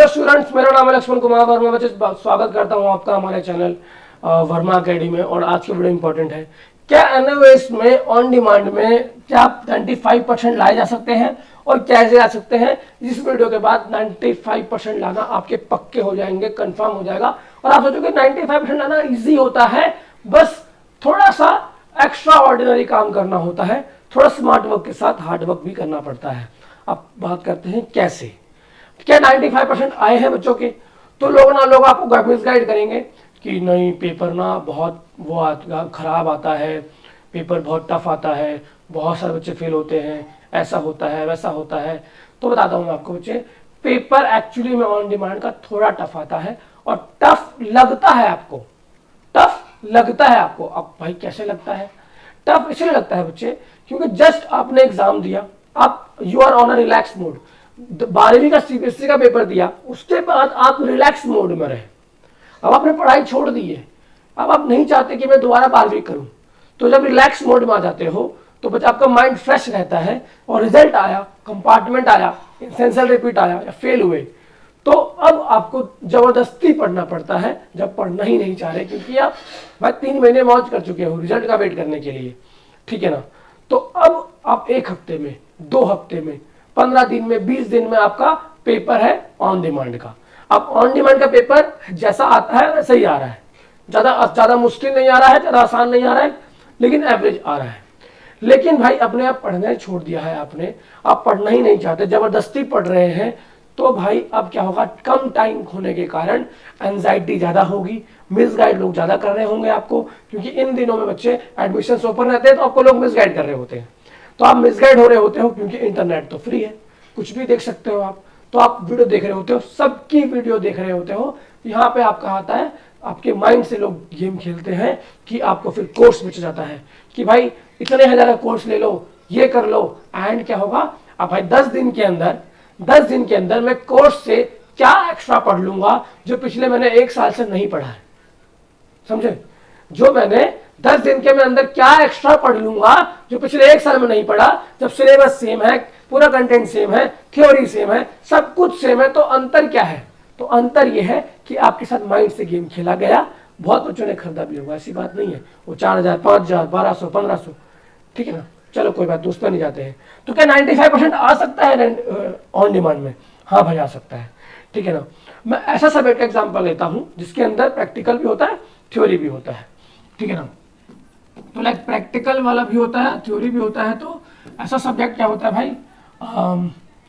Students, मेरा नाम है लक्ष्मण कुमार वर्मा। बच्चे स्वागत करता हूं आपका हमारे चैनल वर्मा अकेडमी में। और आज की वीडियो इंपॉर्टेंट है, क्या एनओएस में ऑन डिमांड में क्या 95% लाए जा सकते हैं और कैसे ला सकते हैं। इस वीडियो के बाद 95% लाना आपके पक्के हो जाएंगे, कंफर्म हो जाएगा। और आप सोचोगे 95% लाना इजी होता है, बस थोड़ा सा एक्स्ट्रा ऑर्डिनरी काम करना होता है, थोड़ा स्मार्ट वर्क के साथ हार्ड वर्क भी करना पड़ता है। अब बात करते हैं कैसे। क्या 95% आए हैं बच्चों के, तो लोग आपको मिस गाइड करेंगे कि नहीं पेपर ना बहुत खराब आता है, पेपर बहुत टफ आता है, बहुत सारे बच्चे फेल होते हैं, ऐसा होता है वैसा होता है। तो बताता हूँ मैं आपको बच्चे, पेपर एक्चुअली में ऑन डिमांड का थोड़ा टफ आता है और टफ लगता है आपको, टफ लगता है आपको। अब भाई कैसे लगता है? टफ इसलिए लगता है बच्चे क्योंकि जस्ट आपने एग्जाम दिया, आप you are on a relax mode. 12वीं का सीबीएसई का पेपर दिया, उसके बाद आप रिलैक्स मोड में रहे। अब आपने पढ़ाई छोड़ दी है, अब आप नहीं चाहते कि मैं दोबारा 12वीं करूं। तो जब रिलैक्स मोड में आ जाते हो तो बच्चा आपका माइंड फ्रेश रहता है और रिजल्ट आया, कंपार्टमेंट आया, सेंसर रिपीट आया या फेल हुए, तो अब आपको जबरदस्ती पढ़ना पड़ता है जब पढ़ना ही नहीं चाह रहे, क्योंकि आप भाई 3 महीने मौज कर चुके हो रिजल्ट का वेट करने के लिए, ठीक है ना। तो अब आप 1 हफ्ते में, 2 हफ्ते में, 15 दिन में, 20 दिन में आपका पेपर है ऑन डिमांड का। अब ऑन डिमांड का पेपर जैसा आता है वैसे ही आ रहा है, ज्यादा मुश्किल नहीं आ रहा है, ज्यादा आसान नहीं आ रहा है, लेकिन एवरेज आ रहा है। लेकिन भाई अपने आप पढ़ना छोड़ दिया है आपने, आप पढ़ना ही नहीं चाहते, जबरदस्ती पढ़ रहे हैं, तो भाई अब क्या होगा, कम टाइम होने के कारण एंजाइटी ज्यादा होगी, मिसगाइड लोग ज्यादा कर रहे होंगे आपको, क्योंकि इन दिनों में बच्चे एडमिशन ओपन रहते हैं तो आपको लोग मिसगाइड कर रहे होते हैं। तो आप मिसगाइड हो रहे होते हो क्योंकि इंटरनेट तो फ्री है, कुछ भी देख सकते हो आप। तो आप वीडियो देख रहे होते हो, सबकी वीडियो देख रहे होते हो। यहाँ पे आपका आता है, आपके माइंड से लोग गेम खेलते हैं कि आपको फिर कोर्स बेचा जाता है कि भाई इतने हजार का कोर्स ले लो, ये कर लो, एंड क्या होगा, अब भाई 10 दिन के अंदर मैं कोर्स से क्या एक्स्ट्रा पढ़ लूंगा जो पिछले मैंने 1 साल से नहीं पढ़ा है। समझे? जो मैंने 10 दिन के में अंदर क्या एक्स्ट्रा पढ़ लूंगा जो पिछले 1 साल में नहीं पढ़ा, जब सिलेबस सेम है, पूरा कंटेंट सेम है, थ्योरी सेम है, सब कुछ सेम है, तो अंतर क्या है? तो अंतर यह है कि आपके साथ माइंड से गेम खेला गया। बहुत बच्चों ने खरीदा भी होगा, ऐसी बात नहीं है, वो 4000, 5000, 1200, 1500, ठीक है ना। चलो कोई बात, दोस्त पर नहीं जाते हैं। तो क्या 95% आ सकता है ऑन डिमांड में? हाँ भाई आ सकता है, ठीक है ना। मैं ऐसा सब्जेक्ट का एग्जाम्पल लेता हूं जिसके अंदर प्रैक्टिकल भी होता है, थ्योरी भी होता है, ठीक है ना। तो लाइक प्रैक्टिकल वाला भी होता है, थ्योरी भी होता है। तो ऐसा सब्जेक्ट क्या होता है भाई,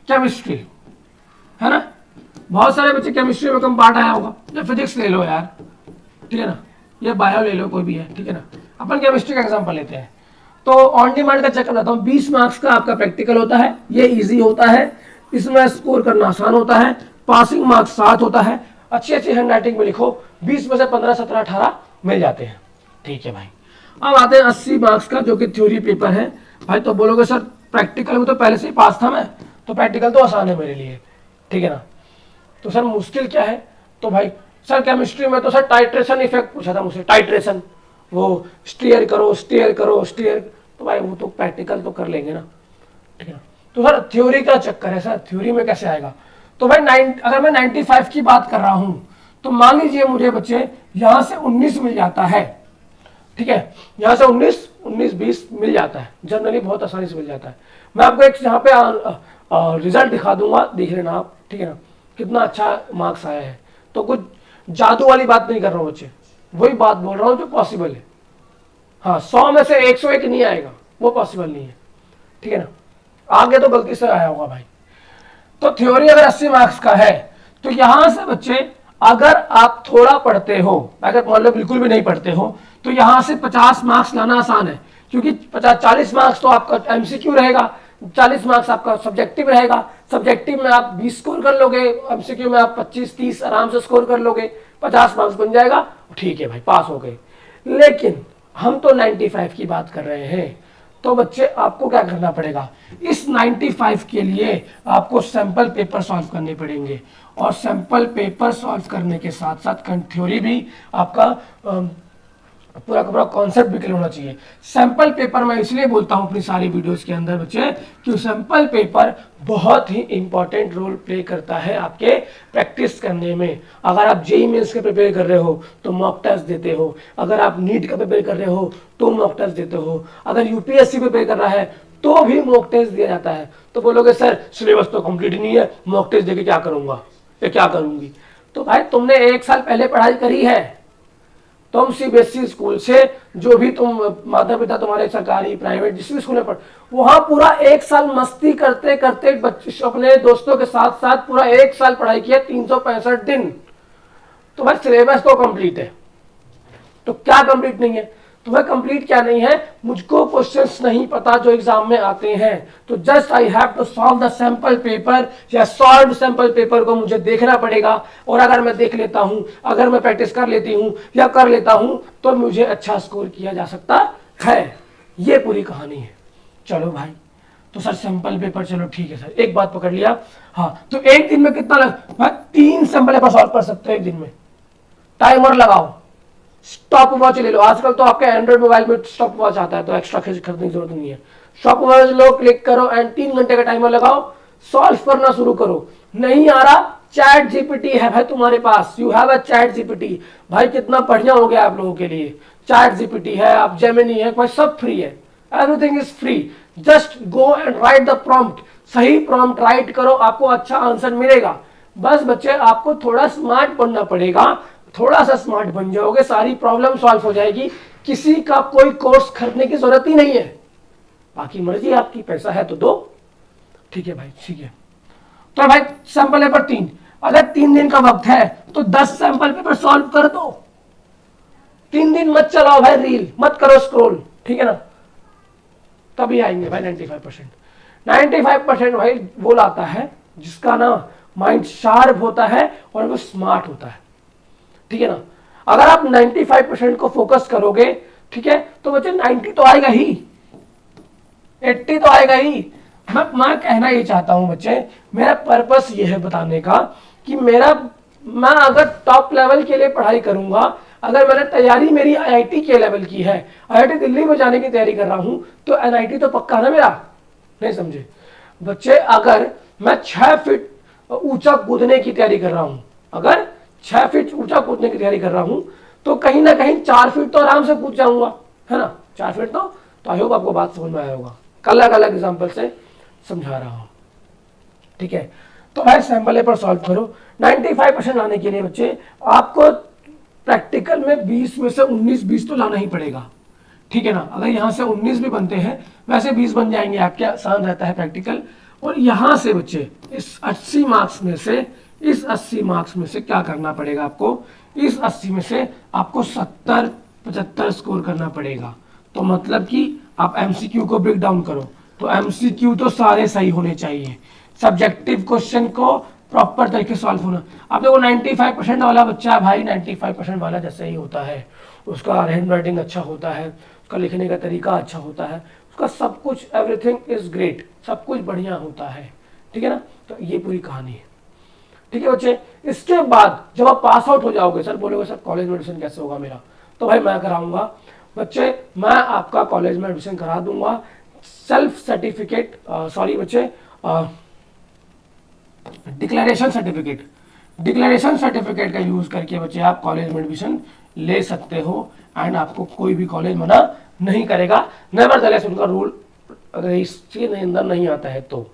केमिस्ट्री, है ना। बहुत सारे बच्चे केमिस्ट्री में कम पार्ट आया होगा, या फिजिक्स ले लो यार, ठीक है ना, या बायो ले लो, कोई भी है, ठीक है ना। अपन केमिस्ट्री का एग्जांपल लेते हैं। तो ऑन डिमांड का चेक कराता हूँ, 20 मार्क्स का आपका प्रैक्टिकल होता है, ये इजी होता है, इसमें स्कोर करना आसान होता है, पासिंग मार्क्स 7 होता है, अच्छी हैंडराइटिंग में लिखो, 20 में से 15, 17, 18 मिल जाते हैं, ठीक है भाई। अब आते हैं 80 मार्क्स का जो कि थ्योरी पेपर है। भाई तो बोलोगे सर प्रैक्टिकल में तो पहले से ही पास था मैं, तो प्रैक्टिकल तो आसान है मेरे लिए, ठीक है ना। तो सर मुश्किल क्या है? तो भाई सर केमिस्ट्री में तो सर टाइट्रेशन इफेक्ट पूछा था मुझसे, टाइट्रेशन, वो स्टीयर करो स्टीयर करो स्टीयर, तो भाई वो तो प्रैक्टिकल तो कर लेंगे ना, ठीक है ना। तो सर थ्योरी का चक्कर है, सर थ्योरी में कैसे आएगा? तो भाई अगर मैं 95 की बात कर रहा हूं, तो मान लीजिए मुझे बच्चे यहां से 19 मिल जाता है, ठीक है, यहां से 19, 20 मिल जाता है, जनरली बहुत आसानी से मिल जाता है। मैं आपको एक यहाँ पे रिजल्ट दिखा दूंगा, देख लेना आप, ठीक है ना, कितना अच्छा मार्क्स आया है। तो कुछ जादू वाली बात नहीं कर रहा हूं बच्चे, वही बात बोल रहा हूं जो पॉसिबल है। हाँ 100 में से 101 नहीं आएगा, वो पॉसिबल नहीं है, ठीक है ना। आगे तो गलती से आया होगा भाई। तो थ्योरी अगर 80 मार्क्स का है, तो यहां से बच्चे अगर आप थोड़ा पढ़ते हो, अगर मान लो बिल्कुल भी नहीं पढ़ते हो, तो यहां से 50 मार्क्स लाना आसान है, क्योंकि 40 मार्क्स तो आपका एमसीक्यू रहेगा, 40 मार्क्स आपका सब्जेक्टिव रहेगा। सब्जेक्टिव में आप 20 स्कोर कर लोगे, एमसीक्यू में आप 25-30 आराम से स्कोर कर लोगे, 50 मार्क्स बन जाएगा, ठीक है भाई पास हो गए। लेकिन हम तो 95 की बात कर रहे हैं, तो बच्चे आपको क्या करना पड़ेगा, इस 95 के लिए आपको सैंपल पेपर सॉल्व करने पड़ेंगे, और सैंपल पेपर सॉल्व करने के साथ साथ थ्योरी भी आपका पूरा का पूरा कॉन्सेप्ट भी क्लियर होना चाहिए। सैंपल पेपर मैं इसलिए बोलता हूं अपनी सारी वीडियोस के अंदर बच्चे कि सैंपल पेपर बहुत ही इंपॉर्टेंट रोल प्ले करता है आपके प्रैक्टिस करने में। अगर आप जेईई मेंस के प्रिपेयर कर रहे हो तो मॉक टेस्ट देते हो, अगर आप नीट का प्रिपेयर कर रहे हो तो मॉक टेस्ट देते हो, अगर यूपीएससी प्रिपेयर कर रहा है तो भी मॉक टेस्ट दिया जाता है। तो बोलोगे सर सिलेबस तो कंप्लीट नहीं है, मॉक टेस्ट देके क्या करूंगा या क्या करूंगी। तो भाई तुमने 1 साल पहले पढ़ाई करी है, तुम सीबीएसई स्कूल से, जो भी तुम माता पिता तुम्हारे सरकारी प्राइवेट जिस भी स्कूल में पढ़, वहां पूरा 1 साल मस्ती करते करते बच्चे अपने दोस्तों के साथ साथ पूरा 1 साल पढ़ाई किया, 365 दिन। तो भाई सिलेबस तो कंप्लीट है, तो क्या कंप्लीट नहीं है? तो वह कंप्लीट क्या नहीं है, मुझको क्वेश्चंस नहीं पता जो एग्जाम में आते हैं, तो just I have to solve the sample paper या सॉल्व सैंपल पेपर को मुझे देखना पड़ेगा। और अगर मैं देख लेता हूं, अगर मैं प्रैक्टिस कर लेती हूं या कर लेता हूं तो मुझे अच्छा स्कोर किया जा सकता है। ये पूरी कहानी है। चलो भाई, तो सर सैंपल पेपर, चलो ठीक है सर, एक बात पकड़ लिया। हाँ, तो एक दिन में कितना भाई 3 सैंपल पेपर सॉल्व कर सकते हो एक दिन में। टाइमर लगाओ, स्टॉप वॉच ले लो, आजकल तो आपके एंड्रॉइड मोबाइल में स्टॉप वॉच आता है तो एक्स्ट्रा खरीदने की जरूरत नहीं है। स्टॉप वॉच लो, क्लिक करो एंड 3 घंटे का टाइमर लगाओ, सॉल्व करना शुरू करो। नहीं आ रहा, चैट जीपीटी है भाई तुम्हारे पास, you have a chat GPT. भाई कितना बढ़िया हो गया आप लोगों के लिए, चैट जीपीटी है, आप जेमिनी है, भाई सब फ्री है, everything is free. Just go and right the prompt, सही प्रॉम्प्ट राइट करो, आपको अच्छा आंसर मिलेगा। बस बच्चे आपको थोड़ा स्मार्ट बनना पड़ेगा, थोड़ा सा स्मार्ट बन जाओगे, सारी प्रॉब्लम सॉल्व हो जाएगी। किसी का कोई कोर्स खरीदने की जरूरत ही नहीं है, बाकी मर्जी आपकी, पैसा है तो दो। ठीक है भाई, ठीक है। तो भाई सैंपल पेपर 3, अगर 3 दिन का वक्त है तो 10 सैंपल पेपर सॉल्व कर दो। 3 दिन मत चलाओ भाई रील, मत करो स्क्रॉल, ठीक है ना, तभी आएंगे भाई 95%। 95% भाई वो लाता है जिसका ना माइंड शार्प होता है और वो स्मार्ट होता है, ठीक है ना। अगर आप 95% को फोकस करोगे, ठीक है, तो बच्चे 90 तो आएगा ही, 80 तो आएगा ही। मैं कहना ये चाहता हूं बच्चे, मेरा पर्पस ये है बताने का कि मैं अगर टॉप लेवल के लिए पढ़ाई करूंगा, अगर मैंने तैयारी मेरी आईआईटी के लेवल की है, आईआईटी दिल्ली में जाने की तैयारी कर रहा हूं, तो एनआईटी तो पक्का ना मेरा, नहीं समझे बच्चे। अगर मैं 6 फीट ऊंचा कूदने की तैयारी कर रहा हूं, अगर 6 फीट ऊंचा कूदने की तैयारी कर रहा हूं, तो कहीं ना कहीं 4 फीट तो आराम से कूद जाऊंगा, है ना, 4 फीट तो आई होप आपको बात समझ में आया होगा, अलग अलग एग्जाम्पल से समझा रहा हूं, ठीक है। तो भाई सैंपल पेपर सॉल्व करो। 95% लाने के लिए बच्चे आपको प्रैक्टिकल में 20 में से 19-20 तो लाना ही पड़ेगा, ठीक है ना। अगर यहाँ से 19 भी बनते हैं, वैसे 20 बन जाएंगे आपके, आसान रहता है प्रैक्टिकल। और यहाँ से बच्चे इस 80 मार्क्स में से, इस 80 मार्क्स में से क्या करना पड़ेगा आपको, इस 80 में से आपको 70-75 स्कोर करना पड़ेगा। तो मतलब कि आप एमसीक्यू को ब्रेक डाउन करो, तो एमसीक्यू तो सारे सही होने चाहिए, सब्जेक्टिव क्वेश्चन को प्रॉपर तरीके से सॉल्व होना। आप देखो 95% वाला बच्चा भाई, 95% वाला जैसे ही होता है, उसका हैंड राइटिंग अच्छा होता है, उसका लिखने का तरीका अच्छा होता है, उसका सब कुछ एवरीथिंग इज ग्रेट, सब कुछ बढ़िया होता है, ठीक है ना। तो ये पूरी कहानी है, ठीक है बच्चे। इसके बाद जब आप पास आउट हो जाओगे, सर बोलोगे सर कॉलेज में एडमिशन कैसे होगा मेरा, तो भाई मैं कराऊंगा बच्चे, मैं आपका कॉलेज में एडमिशन करा दूंगा। सेल्फ सर्टिफिकेट, सॉरी बच्चे, डिक्लेरेशन सर्टिफिकेट का यूज करके बच्चे आप कॉलेज में एडमिशन ले सकते हो, एंड आपको कोई भी कॉलेज मना नहीं करेगा, नेवरदलेस उनका रूल अगर इसके अंदर नहीं आता है तो।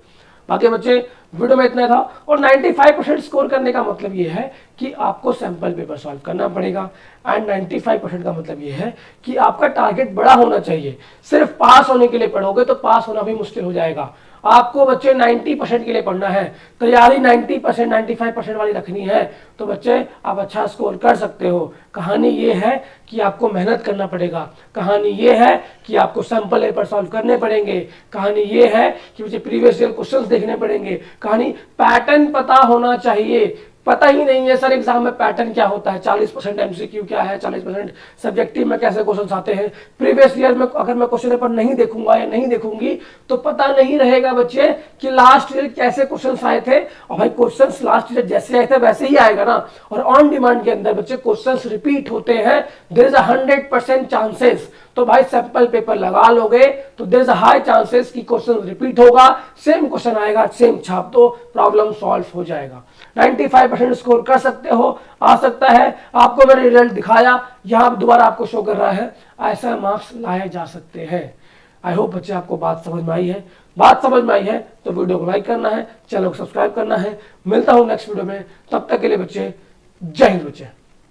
बाकी बच्चे वीडियो में इतना था, और 95% स्कोर करने का मतलब ये है कि आपको सैंपल पेपर सॉल्व करना पड़ेगा, एंड 95% का मतलब ये है कि आपका टारगेट बड़ा होना चाहिए। सिर्फ पास होने के लिए पढ़ोगे तो पास होना भी मुश्किल हो जाएगा। आपको बच्चे 90% के लिए पढ़ना है, तैयारी 90% 95% वाली रखनी है, तो बच्चे आप अच्छा स्कोर कर सकते हो। कहानी ये है कि आपको मेहनत करना पड़ेगा, कहानी ये है कि आपको सैंपल पेपर सॉल्व करने पड़ेंगे, कहानी ये है कि बच्चे प्रीवियस ईयर क्वेश्चंस देखने पड़ेंगे, कहानी पैटर्न पता होना चाहिए। पता ही नहीं है सर एग्जाम में पैटर्न क्या होता है, 40% एमसीक्यू क्या है, 40% सब्जेक्टिव में कैसे क्वेश्चन आते हैं, प्रीवियस ईयर में अगर मैं क्वेश्चन पेपर नहीं देखूंगा या नहीं देखूंगी तो पता नहीं रहेगा बच्चे कि लास्ट ईयर कैसे क्वेश्चन आए थे। और भाई क्वेश्चन लास्ट ईयर जैसे आए थे वैसे ही आएगा ना। और ऑन डिमांड के अंदर बच्चे क्वेश्चन रिपीट होते हैं, देयर इज 100% चांसेस। तो भाई सैंपल पेपर लगा लोगे तो देयर इज हाई चांसेस कि क्वेश्चन रिपीट होगा, सेम क्वेश्चन आएगा, सेम छाप दो, प्रॉब्लम सॉल्व हो जाएगा। 95% स्कोर कर सकते हो, आ सकता है। आपको मैंने रिजल्ट दिखाया, यहां दोबारा आपको शो कर रहा है, ऐसा मार्क्स लाए जा सकते हैं। आई होप बच्चे आपको बात समझ में आई है। बात समझ में आई है तो वीडियो को लाइक करना है, चैनल को सब्सक्राइब करना है। मिलता हूं नेक्स्ट वीडियो में, तब तक के लिए बच्चे जय हिंद बच्चे।